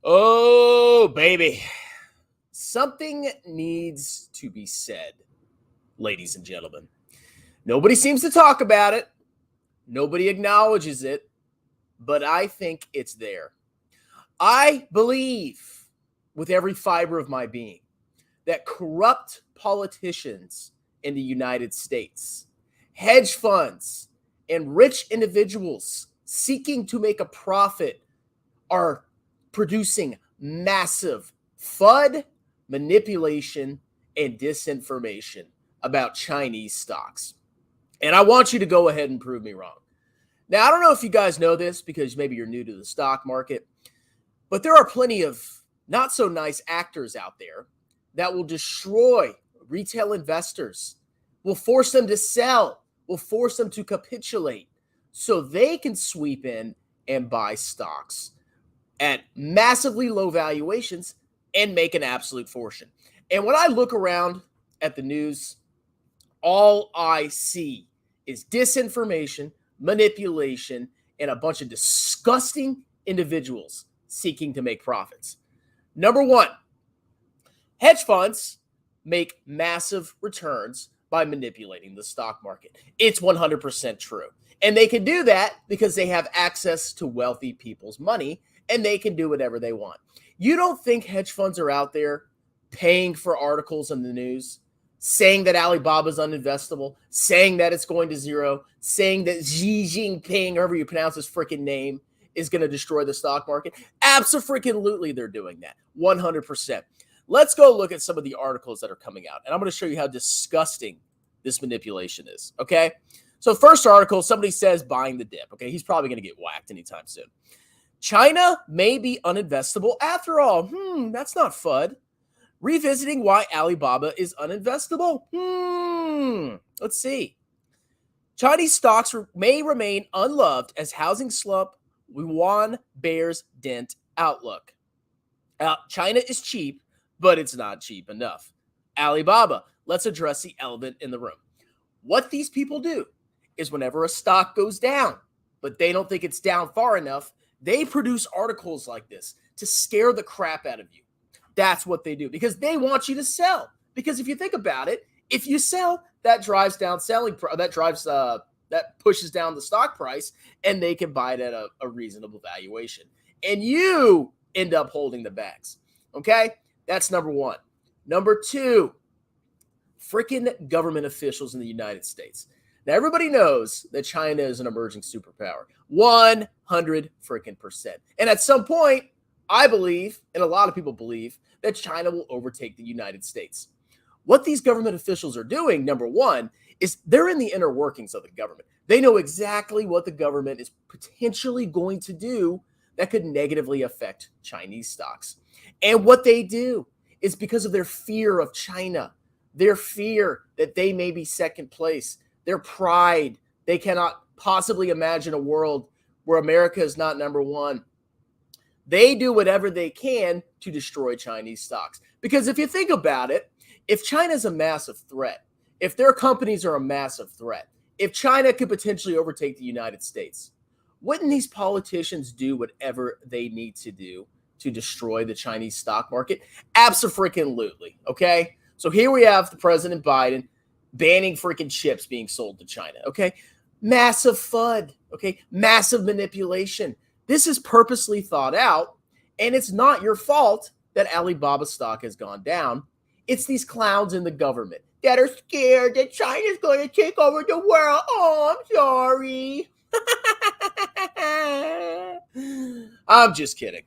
Oh, baby. Something needs to be said, ladies and gentlemen. Nobody seems to talk about it. Nobody acknowledges it, but I think it's there. I believe with every fiber of my being that corrupt politicians in the United States, hedge funds, and rich individuals seeking to make a profit are producing massive FUD, manipulation, and disinformation about Chinese stocks. And I want you to go ahead and prove me wrong. Now, I don't know if you guys know this because maybe you're new to the stock market, but there are plenty of not so nice actors out there that will destroy retail investors, will force them to sell, will force them to capitulate so they can sweep in and buy stocks at massively low valuations and make an absolute fortune. And when I look around at the news, all I see is disinformation, manipulation, and a bunch of disgusting individuals seeking to make profits. Number one, hedge funds make massive returns by manipulating the stock market. It's 100% true. And they can do that because they have access to wealthy people's money and they can do whatever they want. You don't think hedge funds are out there paying for articles in the news, saying that Alibaba's uninvestable, saying that it's going to zero, saying that Xi Jinping, however you pronounce his freaking name, is going to destroy the stock market? Abso-freaking-lutely, they're doing that. 100%. Let's go look at some of the articles that are coming out, and I'm going to show you how disgusting this manipulation is, okay? So first article, somebody says buying the dip, okay? He's probably going to get whacked anytime soon. China may be uninvestable after all. That's not FUD. Revisiting why Alibaba is uninvestable. Let's see. Chinese stocks may remain unloved as housing slump, yuan bears dent outlook. China is cheap, but it's not cheap enough. Alibaba, let's address the elephant in the room. What these people do is whenever a stock goes down, but they don't think it's down far enough, they produce articles like this to scare the crap out of you. That's what they do because they want you to sell. Because if you think about it, if you sell, that drives down that pushes down the stock price, and they can buy it at a reasonable valuation. And you end up holding the bags. Okay? That's number one. Number two, freaking government officials in the United States. Now, everybody knows that China is an emerging superpower. 100 freaking percent. And at some point, I believe, and a lot of people believe, that China will overtake the United States. What these government officials are doing, number one, is they're in the inner workings of the government. They know exactly what the government is potentially going to do that could negatively affect Chinese stocks. And what they do is because of their fear of China, their fear that they may be second place, their pride. They cannot possibly imagine a world where America is not number one. They do whatever they can to destroy Chinese stocks. Because if you think about it, if China's a massive threat, if their companies are a massive threat, if China could potentially overtake the United States, wouldn't these politicians do whatever they need to do to destroy the Chinese stock market? Abso-freaking-lutely, okay? So here we have the President Biden banning freaking chips being sold to China, okay? Massive FUD, okay? Massive manipulation. This is purposely thought out, and it's not your fault that Alibaba stock has gone down. It's these clowns in the government that are scared that China's going to take over the world. Oh, I'm sorry. I'm just kidding.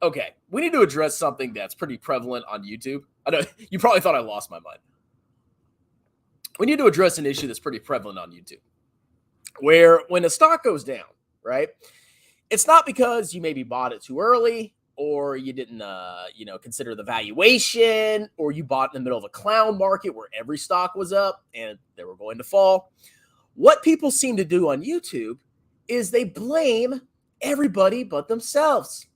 Okay, we need to address something that's pretty prevalent on YouTube. I know you probably thought I lost my mind. We need to address an issue that's pretty prevalent on YouTube, where when a stock goes down, right, it's not because you maybe bought it too early or you didn't, consider the valuation, or you bought in the middle of a clown market where every stock was up and they were going to fall. What people seem to do on YouTube is they blame everybody but themselves.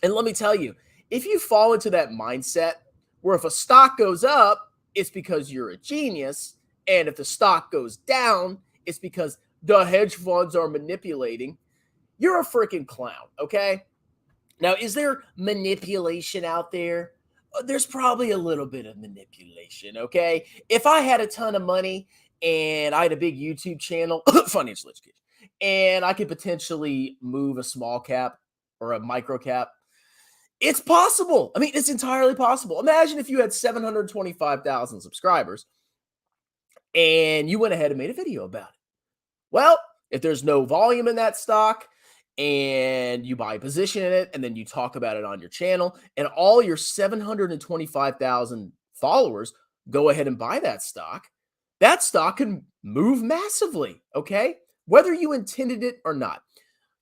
And let me tell you, if you fall into that mindset where if a stock goes up, it's because you're a genius, and if the stock goes down, it's because the hedge funds are manipulating, you're a freaking clown, okay? Now, is there manipulation out there? There's probably a little bit of manipulation, okay? If I had a ton of money and I had a big YouTube channel, financial education, and I could potentially move a small cap or a micro cap, it's possible. I mean, it's entirely possible. Imagine if you had 725,000 subscribers and you went ahead and made a video about it. Well, if there's no volume in that stock and you buy a position in it and then you talk about it on your channel and all your 725,000 followers go ahead and buy that stock can move massively, okay? Whether you intended it or not.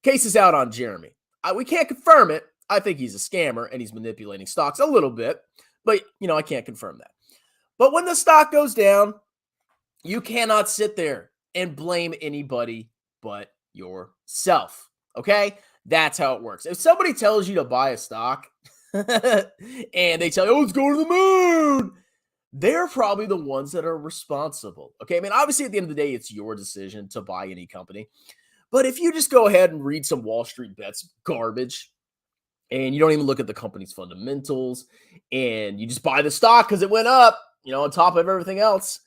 Case is out on Jeremy. We can't confirm it. I think he's a scammer and he's manipulating stocks a little bit, but I can't confirm that. But when the stock goes down, you cannot sit there and blame anybody but yourself. Okay? That's how it works. If somebody tells you to buy a stock and they tell you, oh, let's go to the moon, they're probably the ones that are responsible. Okay? I mean, obviously, at the end of the day, it's your decision to buy any company. But if you just go ahead and read some Wall Street Bets garbage and you don't even look at the company's fundamentals and you just buy the stock because it went up, on top of everything else,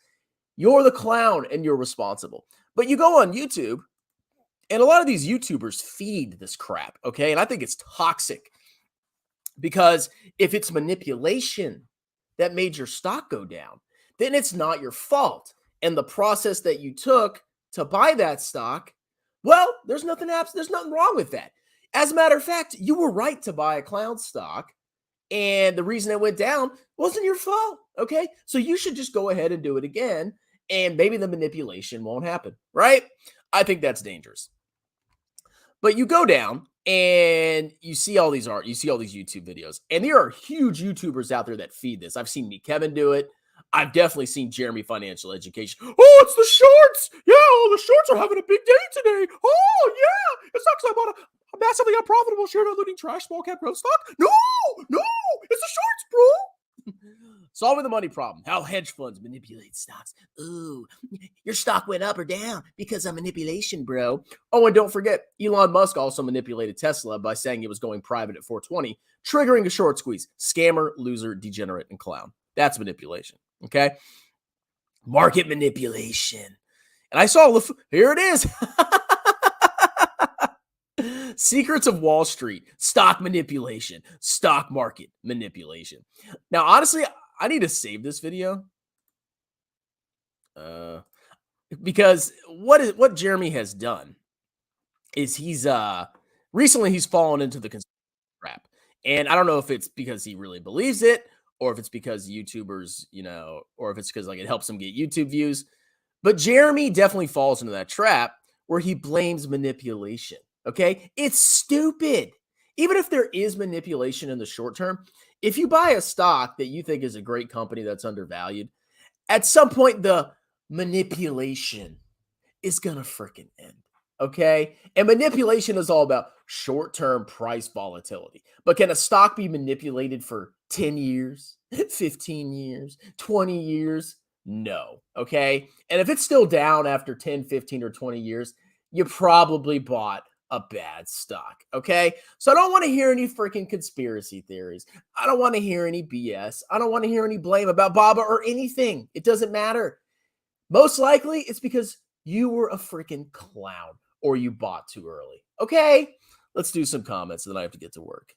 you're the clown and you're responsible. But you go on YouTube, and a lot of these YouTubers feed this crap, okay? And I think it's toxic because if it's manipulation that made your stock go down, then it's not your fault. And the process that you took to buy that stock, well, there's nothing wrong with that. As a matter of fact, you were right to buy a clown stock, and the reason it went down wasn't your fault, okay? So you should just go ahead and do it again, and maybe the manipulation won't happen, right? I think that's dangerous. But you go down and you see all these YouTube videos, and there are huge YouTubers out there that feed this. I've seen Kevin do it. I've definitely seen Jeremy Financial Education. Oh, it's the shorts. Yeah, the shorts are having a big day today. Oh, yeah. It's not because I bought a massively unprofitable share diluting trash small cap growth stock. No, it's the shorts, bro. Solving the money problem. How hedge funds manipulate stocks. Ooh, your stock went up or down because of manipulation, bro. Oh, and don't forget, Elon Musk also manipulated Tesla by saying it was going private at 420, triggering a short squeeze. Scammer, loser, degenerate, and clown. That's manipulation, okay? Market manipulation. And I saw, here it is. Secrets of Wall Street, stock manipulation, stock market manipulation. Now, honestly, I need to save this video because what Jeremy has done is he's recently fallen into the trap, and I don't know if it's because he really believes it or if it's because YouTubers, or if it's because it helps him get YouTube views. But Jeremy definitely falls into that trap where he blames manipulation. Okay, it's stupid. Even if there is manipulation in the short term, if you buy a stock that you think is a great company that's undervalued, at some point the manipulation is going to freaking end. Okay, and manipulation is all about short-term price volatility. But can a stock be manipulated for 10 years, 15 years, 20 years? No. Okay, and if it's still down after 10, 15, or 20 years, you probably bought a bad stock, okay? So I don't want to hear any freaking conspiracy theories. I don't want to hear any BS. I don't want to hear any blame about Baba or anything. It doesn't matter. Most likely, it's because you were a freaking clown or you bought too early, okay? Let's do some comments, and then I have to get to work.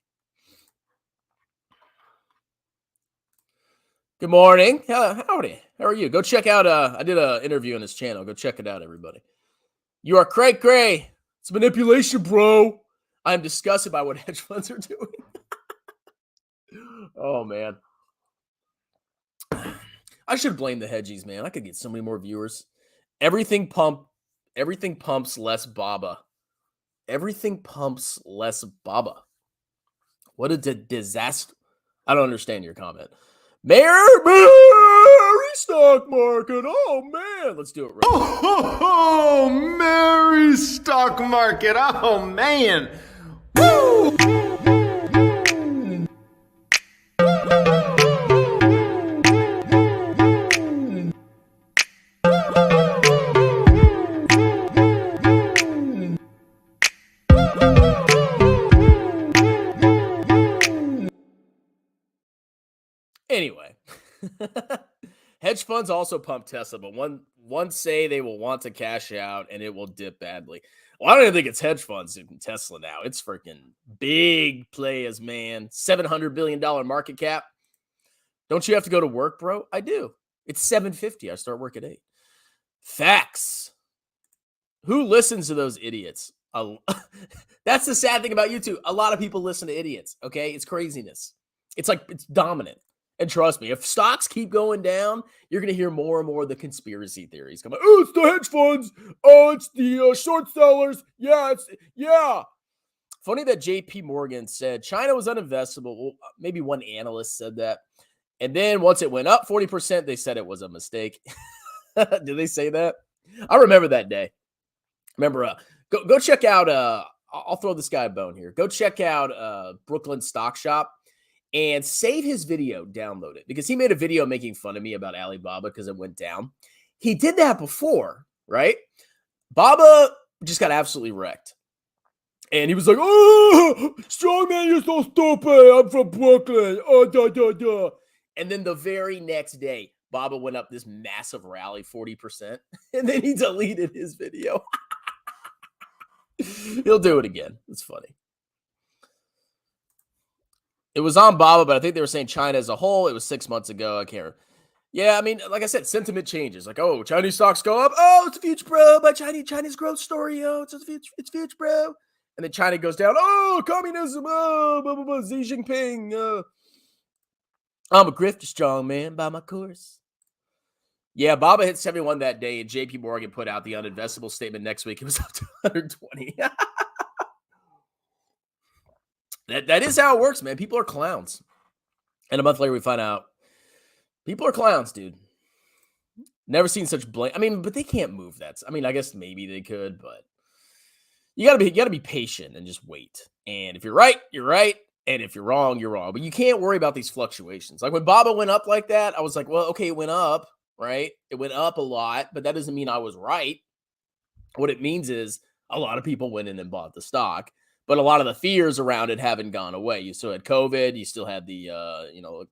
Good morning. Howdy. How are you? Go check out, I did an interview on his channel. Go check it out, everybody. You are Craig Gray. It's manipulation, bro. I'm disgusted by what hedge funds are doing. Oh, man. I should blame the hedgies, man. I could get so many more viewers. Everything pumps less Baba. Everything pumps less Baba. What a disaster. I don't understand your comment. Mary stock market. Oh, man. Let's do it right. Oh, Mary stock market. Oh, man. Woo! Anyway, hedge funds also pump Tesla, but one say they will want to cash out and it will dip badly. Well, I don't even think it's hedge funds in Tesla now. It's freaking big players, man. $700 billion market cap. Don't you have to go to work, bro? I do. It's $750. I start work at 8. Facts. Who listens to those idiots? That's the sad thing about YouTube. A lot of people listen to idiots, okay? It's craziness. It's dominant. And trust me, if stocks keep going down, you're going to hear more and more of the conspiracy theories come out. Oh, it's the hedge funds. Oh, it's the short sellers. Yeah. Funny that JP Morgan said China was uninvestable. Well, maybe one analyst said that. And then once it went up 40%, they said it was a mistake. Did they say that? I remember that day. Remember, go check out, I'll throw this guy a bone here. Go check out Brooklyn Stock Shop and save his video, download it. Because he made a video making fun of me about Alibaba because it went down. He did that before, right? Baba just got absolutely wrecked. And he was like, oh, strong man, you're so stupid. I'm from Brooklyn. Oh, And then the very next day, Baba went up this massive rally, 40%. And then he deleted his video. He'll do it again. It's funny. It was on Baba, but I think they were saying China as a whole. It was 6 months ago. I can't remember. Yeah, I mean, like I said, sentiment changes. Like, oh, Chinese stocks go up. Oh, it's the future, bro. By Chinese growth story. Oh, it's future, bro. And then China goes down. Oh, communism. Oh, blah, blah, blah. Xi Jinping. I'm a grifter strong man by my course. Yeah, Baba hit 71 that day, and JP Morgan put out the uninvestable statement next week. It was up to 120. That is how it works, man. People are clowns. And a month later, we find out people are clowns, dude. Never seen such blame. I mean, but they can't move that. I mean, I guess maybe they could, but you gotta be patient and just wait. And if you're right, you're right. And if you're wrong, you're wrong. But you can't worry about these fluctuations. Like when Baba went up like that, I was like, well, okay, it went up, right? It went up a lot, but that doesn't mean I was right. What it means is a lot of people went in and bought the stock, but a lot of the fears around it haven't gone away. You still had COVID. You still had the,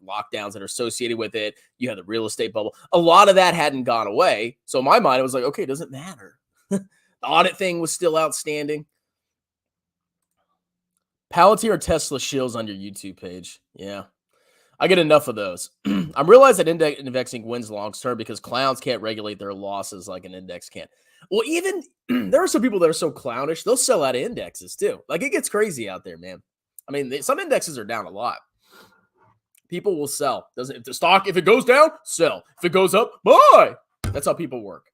lockdowns that are associated with it. You had the real estate bubble. A lot of that hadn't gone away. So in my mind, it was like, okay, it doesn't matter. The audit thing was still outstanding. Palantir or Tesla shills on your YouTube page. Yeah. I get enough of those. I realize that indexing wins long term because clowns can't regulate their losses like an index can. Well, even there are some people that are so clownish, they'll sell out of indexes too. Like it gets crazy out there, man. I mean, some indexes are down a lot. People will sell. If the stock, if it goes down, sell. If it goes up, buy. That's how people work.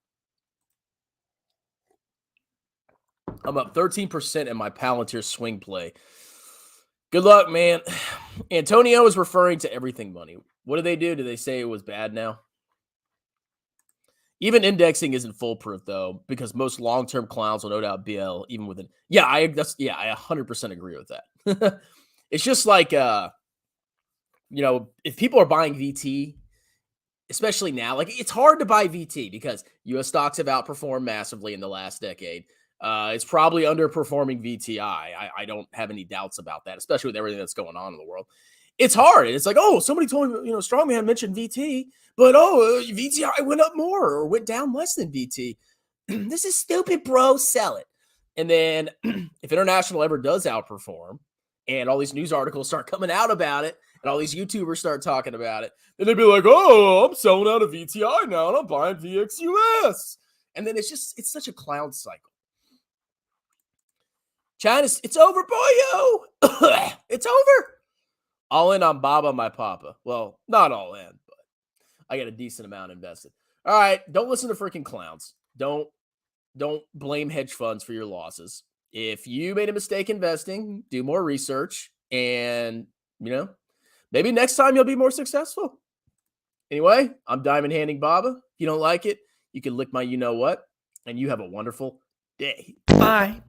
I'm up 13% in my Palantir swing play. Good luck, man. Antonio is referring to everything money. What do? Do they say it was bad now? Even indexing isn't foolproof, though, because most long-term clowns will no doubt BL even with it. Yeah, I 100% agree with that. It's just like, if people are buying VT, especially now, like it's hard to buy VT because U.S. stocks have outperformed massively in the last decade. It's probably underperforming VTI. I don't have any doubts about that, especially with everything that's going on in the world. It's hard. It's like, oh, somebody told me, Strongman mentioned VT, but VTI went up more or went down less than VT. This is stupid, bro. Sell it. And then if international ever does outperform and all these news articles start coming out about it and all these YouTubers start talking about it, then they'd be like, oh, I'm selling out of VTI now and I'm buying VXUS. And then it's such a clown cycle. China's, it's over, boyo. It's over. All in on Baba, my papa. Well, not all in, but I got a decent amount invested. All right, don't listen to freaking clowns. Don't blame hedge funds for your losses. If you made a mistake investing, do more research, and maybe next time you'll be more successful. Anyway, I'm diamond handing Baba. If you don't like it, you can lick my you-know-what, and you have a wonderful day. Bye.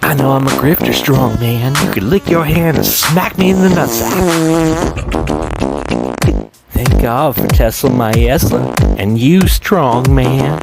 I know I'm a grifter strong man. You could lick your hand and smack me in the nutsack. Thank God for Tesla Maesla and you strong man.